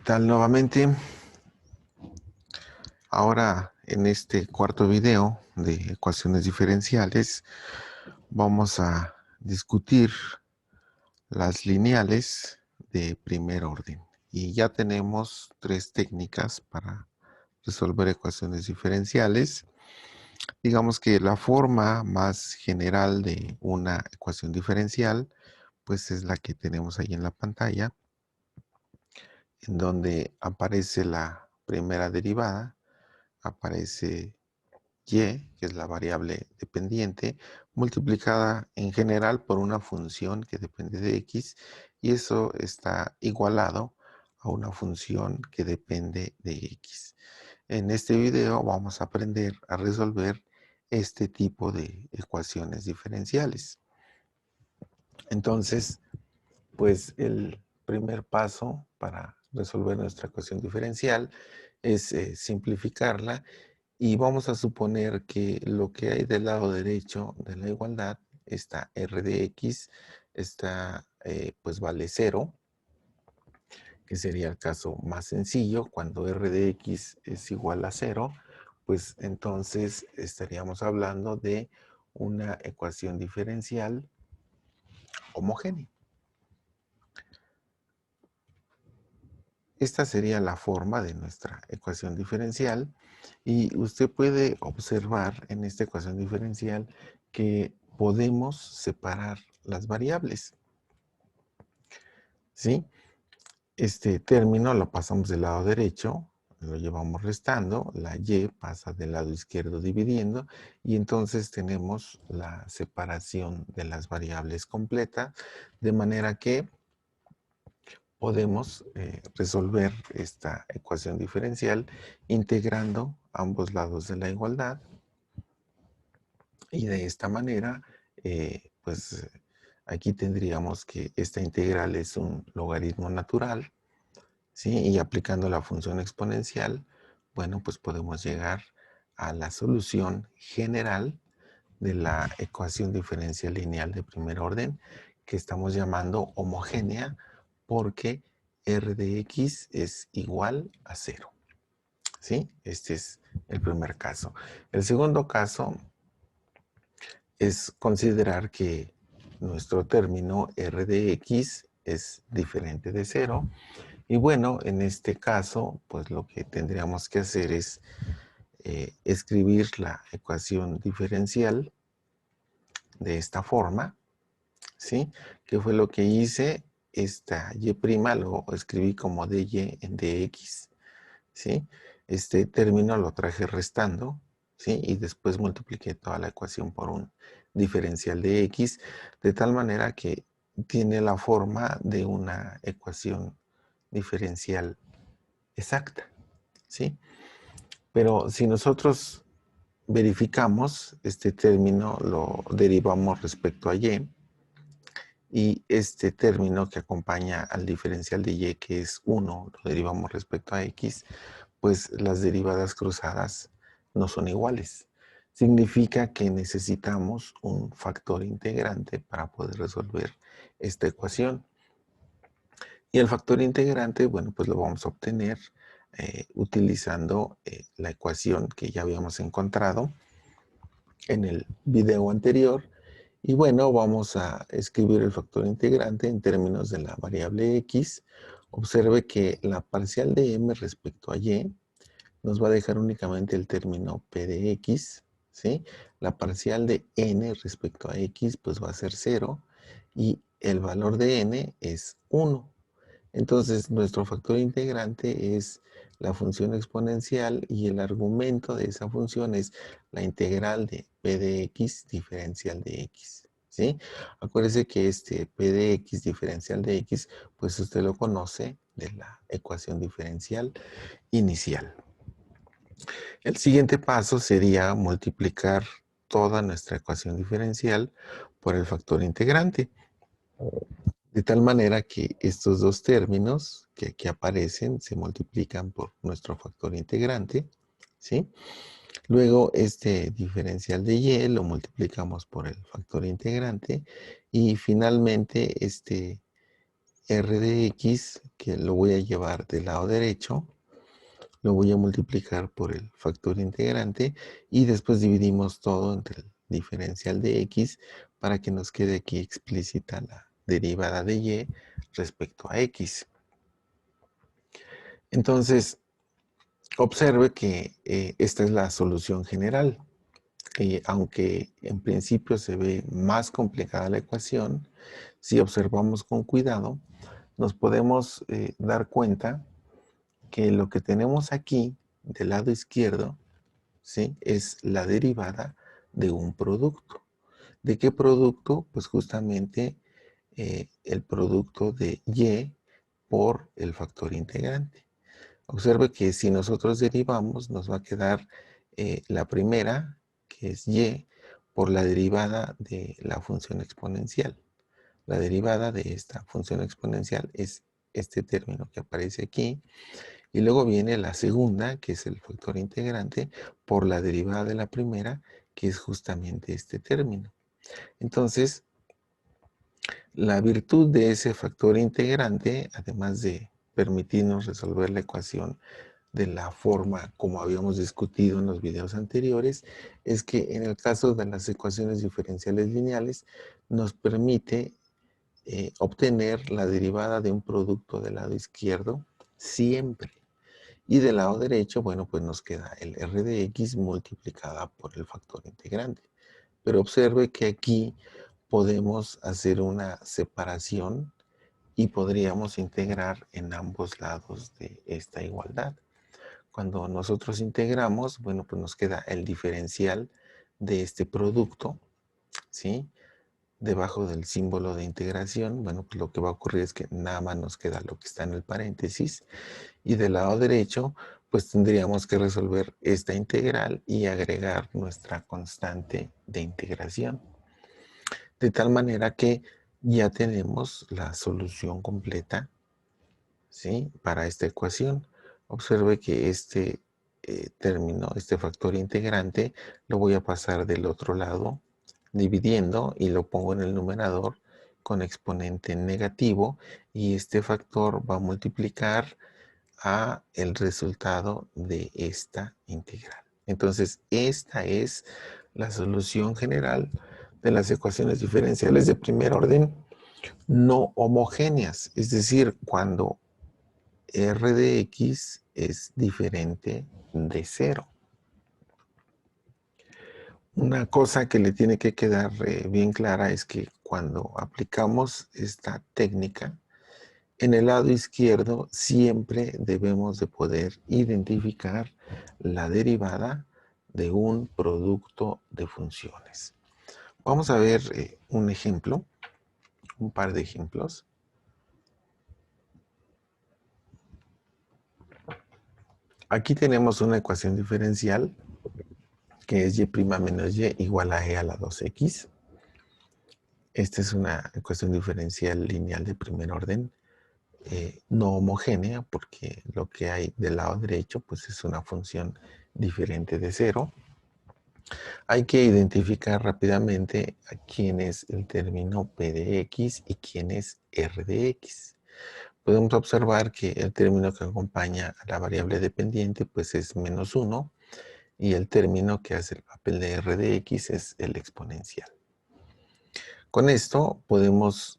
tal nuevamente? Ahora en este cuarto video de ecuaciones diferenciales vamos a discutir las lineales de primer orden. Y ya tenemos tres técnicas para resolver ecuaciones diferenciales. Digamos que la forma más general de una ecuación diferencial pues es la que tenemos ahí en la pantalla, en donde aparece la primera derivada, aparece y, que es la variable dependiente, multiplicada en general por una función que depende de x, y eso está igualado a una función que depende de x. En este video vamos a aprender a resolver este tipo de ecuaciones diferenciales. Entonces, pues el primer paso para resolver nuestra ecuación diferencial es simplificarla. Y vamos a suponer que lo que hay del lado derecho de la igualdad está r de x, está, pues vale 0, que sería el caso más sencillo. Cuando r de x es igual a 0, pues entonces estaríamos hablando de una ecuación diferencial homogénea. Esta sería la forma de nuestra ecuación diferencial, y usted puede observar en esta ecuación diferencial que podemos separar las variables, ¿sí? Este término lo pasamos del lado derecho, lo llevamos restando, la y pasa del lado izquierdo dividiendo, y entonces tenemos la separación de las variables completa, de manera que podemos resolver esta ecuación diferencial integrando ambos lados de la igualdad, y de esta manera pues aquí tendríamos que esta integral es un logaritmo natural, ¿sí? Y aplicando la función exponencial, bueno, pues podemos llegar a la solución general de la ecuación diferencial lineal de primer orden, que estamos llamando homogénea porque r de x es igual a 0. ¿Sí? Este es el primer caso. El segundo caso es considerar que nuestro término r de x es diferente de 0. Y bueno, en este caso, pues lo que tendríamos que hacer es escribir la ecuación diferencial de esta forma, ¿sí? Que fue lo que hice. Esta y' lo escribí como dy en dx, ¿sí? Este término lo traje restando, ¿sí? Y después multipliqué toda la ecuación por un diferencial de x, de tal manera que tiene la forma de una ecuación diferencial exacta, ¿sí? Pero si nosotros verificamos, este término lo derivamos respecto a y este término que acompaña al diferencial de y, que es 1, lo derivamos respecto a x, pues las derivadas cruzadas no son iguales. Significa que necesitamos un factor integrante para poder resolver esta ecuación. Y el factor integrante, bueno, pues lo vamos a obtener utilizando la ecuación que ya habíamos encontrado en el video anterior. Y bueno, vamos a escribir el factor integrante en términos de la variable x. Observe que la parcial de m respecto a y nos va a dejar únicamente el término p de x, ¿sí? La parcial de n respecto a x pues va a ser 0, y el valor de n es 1. Entonces, nuestro factor integrante es la función exponencial, y el argumento de esa función es la integral de p de x diferencial de x, ¿sí? Acuérdese que este p de x diferencial de x, pues usted lo conoce de la ecuación diferencial inicial. El siguiente paso sería multiplicar toda nuestra ecuación diferencial por el factor integrante, de tal manera que estos dos términos que aquí aparecen se multiplican por nuestro factor integrante, ¿sí? Luego este diferencial de y lo multiplicamos por el factor integrante, y finalmente este r de x que lo voy a llevar del lado derecho, lo voy a multiplicar por el factor integrante y después dividimos todo entre el diferencial de x para que nos quede aquí explícita la derivada de y respecto a x. Entonces, observe que esta es la solución general. Aunque en principio se ve más complicada la ecuación, si observamos con cuidado, nos podemos dar cuenta que lo que tenemos aquí del lado izquierdo, ¿sí?, es la derivada de un producto. ¿De qué producto? Pues justamente el producto de y por el factor integrante. Observe que si nosotros derivamos, nos va a quedar la primera, que es y, por la derivada de la función exponencial. La derivada de esta función exponencial es este término que aparece aquí. Y luego viene la segunda, que es el factor integrante, por la derivada de la primera, que es justamente este término. Entonces, la virtud de ese factor integrante, además de permitirnos resolver la ecuación de la forma como habíamos discutido en los videos anteriores, es que en el caso de las ecuaciones diferenciales lineales nos permite obtener la derivada de un producto del lado izquierdo siempre. Y del lado derecho, bueno, pues nos queda el r de x multiplicada por el factor integrante. Pero observe que aquí podemos hacer una separación y podríamos integrar en ambos lados de esta igualdad. Cuando nosotros integramos, bueno, pues nos queda el diferencial de este producto, ¿sí? Debajo del símbolo de integración, bueno, pues lo que va a ocurrir es que nada más nos queda lo que está en el paréntesis. Y del lado derecho, pues tendríamos que resolver esta integral y agregar nuestra constante de integración. De tal manera que ya tenemos la solución completa, ¿sí?, para esta ecuación. Observe que este término, este factor integrante, lo voy a pasar del otro lado, dividiendo, y lo pongo en el numerador con exponente negativo, y este factor va a multiplicar a el resultado de esta integral. Entonces, esta es la solución general de las ecuaciones diferenciales de primer orden no homogéneas, es decir, cuando r de x es diferente de 0. Una cosa que le tiene que quedar bien clara es que cuando aplicamos esta técnica, en el lado izquierdo siempre debemos de poder identificar la derivada de un producto de funciones. Vamos a ver un ejemplo, un par de ejemplos. Aquí tenemos una ecuación diferencial que es y' menos y igual a e a la 2x. Esta es una ecuación diferencial lineal de primer orden, no homogénea, porque lo que hay del lado derecho pues es una función diferente de 0. Hay que identificar rápidamente a quién es el término p de x y quién es r de x. Podemos observar que el término que acompaña a la variable dependiente pues es menos 1, y el término que hace el papel de r de x es el exponencial. Con esto podemos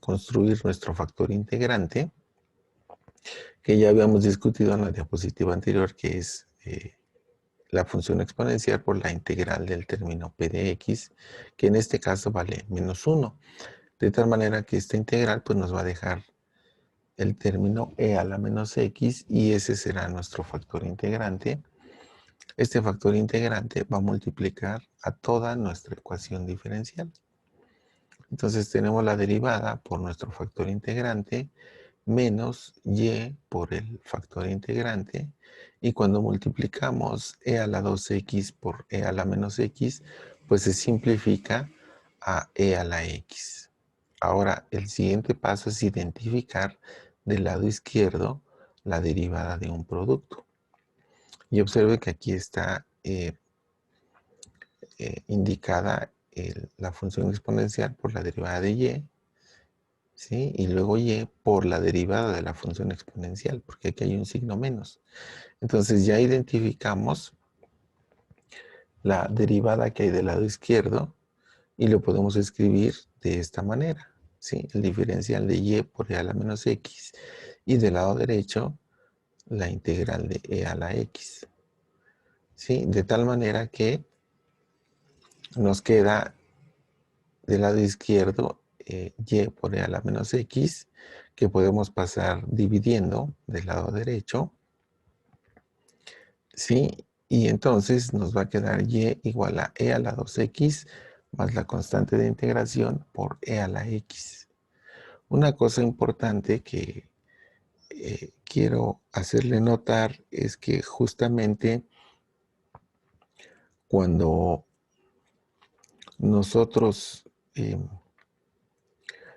construir nuestro factor integrante, que ya habíamos discutido en la diapositiva anterior, que es la función exponencial por la integral del término p de x, que en este caso vale menos 1. De tal manera que esta integral pues nos va a dejar el término e a la menos x, y ese será nuestro factor integrante. Este factor integrante va a multiplicar a toda nuestra ecuación diferencial. Entonces tenemos la derivada por nuestro factor integrante menos y por el factor integrante, y cuando multiplicamos e a la 2x por e a la menos x, pues se simplifica a e a la x. Ahora, el siguiente paso es identificar del lado izquierdo la derivada de un producto. Y observe que aquí está indicada la función exponencial por la derivada de y, ¿sí? Y luego y por la derivada de la función exponencial, porque aquí hay un signo menos. Entonces ya identificamos la derivada que hay del lado izquierdo y lo podemos escribir de esta manera, ¿sí? El diferencial de y por e a la menos x y del lado derecho la integral de e a la x, ¿sí? De tal manera que nos queda del lado izquierdo y por e a la menos x, que podemos pasar dividiendo del lado derecho, ¿sí? Y entonces nos va a quedar y igual a e a la 2x más la constante de integración por e a la x. Una cosa importante que quiero hacerle notar es que justamente cuando nosotros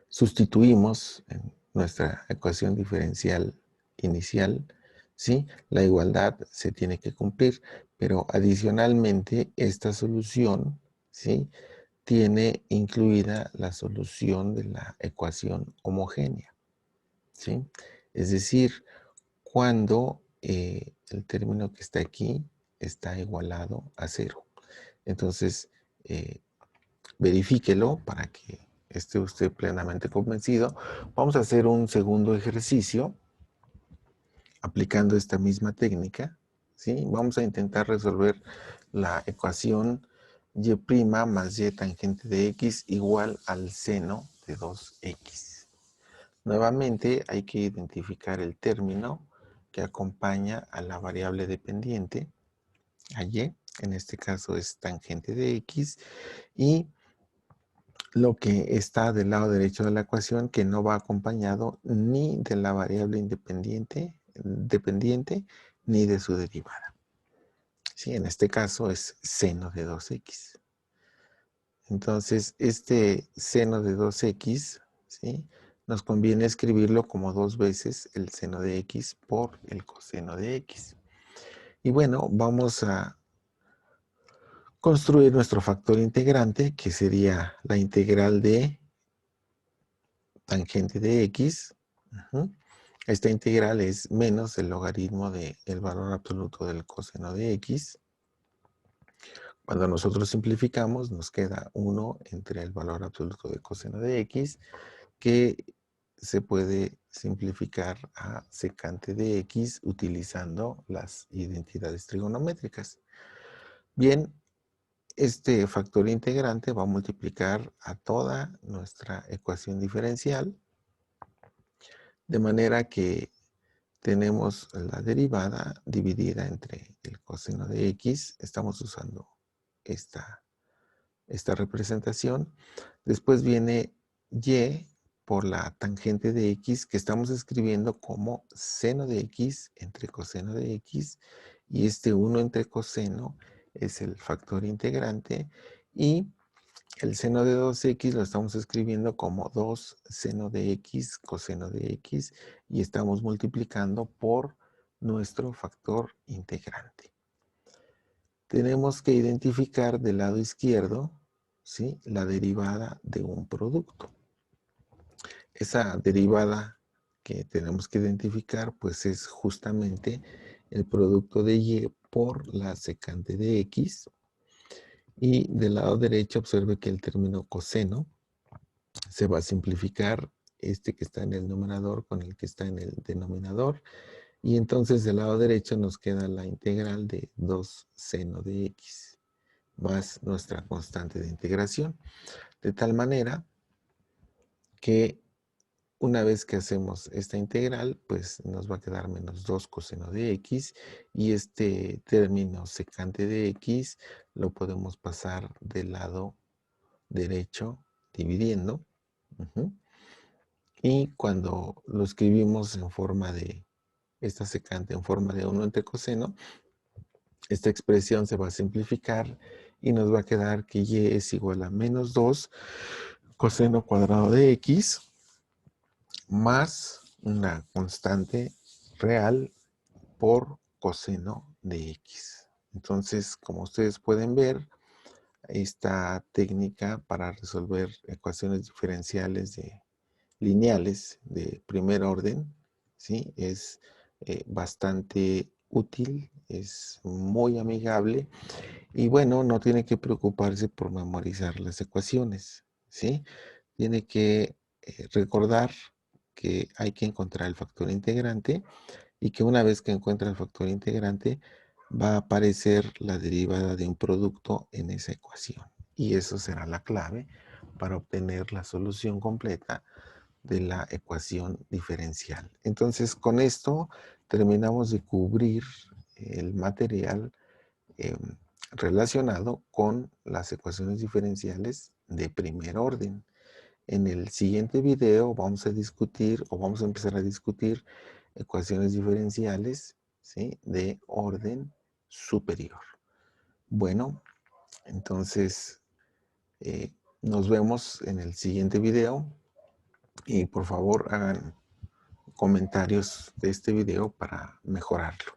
sustituimos en nuestra ecuación diferencial inicial, ¿sí? La igualdad se tiene que cumplir, pero adicionalmente esta solución, ¿sí? Tiene incluida la solución de la ecuación homogénea, ¿sí? Es decir, cuando el término que está aquí está igualado a cero. Entonces, eh, verifíquelo para que esté usted plenamente convencido. Vamos a hacer un segundo ejercicio aplicando esta misma técnica, ¿sí? Vamos a intentar resolver la ecuación y' más y tangente de x igual al seno de 2x. Nuevamente hay que identificar el término que acompaña a la variable dependiente, a y, en este caso es tangente de x, y lo que está del lado derecho de la ecuación que no va acompañado ni de la variable dependiente ni de su derivada. ¿Sí? En este caso es seno de 2x. Entonces, este seno de 2x, ¿sí? Nos conviene escribirlo como 2 veces el seno de x por el coseno de x. Y bueno, vamos a construir nuestro factor integrante, que sería la integral de tangente de x. Esta integral es menos el logaritmo del valor absoluto del coseno de x. Cuando nosotros simplificamos, nos queda 1 entre el valor absoluto del coseno de x, que se puede simplificar a secante de x utilizando las identidades trigonométricas. Bien, este factor integrante va a multiplicar a toda nuestra ecuación diferencial, de manera que tenemos la derivada dividida entre el coseno de x. Estamos usando esta representación. Después viene y por la tangente de x, que estamos escribiendo como seno de x entre coseno de x, y este 1 entre coseno es el factor integrante, y el seno de 2x lo estamos escribiendo como 2 seno de x coseno de x, y estamos multiplicando por nuestro factor integrante. Tenemos que identificar del lado izquierdo, ¿sí?, la derivada de un producto. Esa derivada que tenemos que identificar, pues es justamente el producto de y por la secante de x. Y del lado derecho observe que el término coseno se va a simplificar este que está en el numerador con el que está en el denominador. Y entonces del lado derecho nos queda la integral de 2 seno de x más nuestra constante de integración. De tal manera que una vez que hacemos esta integral, pues nos va a quedar menos 2 coseno de x, y este término secante de x lo podemos pasar del lado derecho dividiendo. Y cuando lo escribimos en forma de esta secante, en forma de 1 entre coseno, esta expresión se va a simplificar y nos va a quedar que y es igual a menos 2 coseno cuadrado de x más una constante real por coseno de x. Entonces, como ustedes pueden ver, esta técnica para resolver ecuaciones diferenciales de lineales de primer orden, ¿sí? Es bastante útil, es muy amigable y bueno, no tiene que preocuparse por memorizar las ecuaciones, ¿sí? Tiene que recordar que hay que encontrar el factor integrante y que una vez que encuentra el factor integrante va a aparecer la derivada de un producto en esa ecuación. Y eso será la clave para obtener la solución completa de la ecuación diferencial. Entonces, con esto terminamos de cubrir el material eh, relacionado con las ecuaciones diferenciales de primer orden. En el siguiente video vamos a discutir o vamos a empezar a discutir ecuaciones diferenciales, ¿sí?, de orden superior. Bueno, entonces eh, nos vemos en el siguiente video y por favor hagan comentarios de este video para mejorarlo.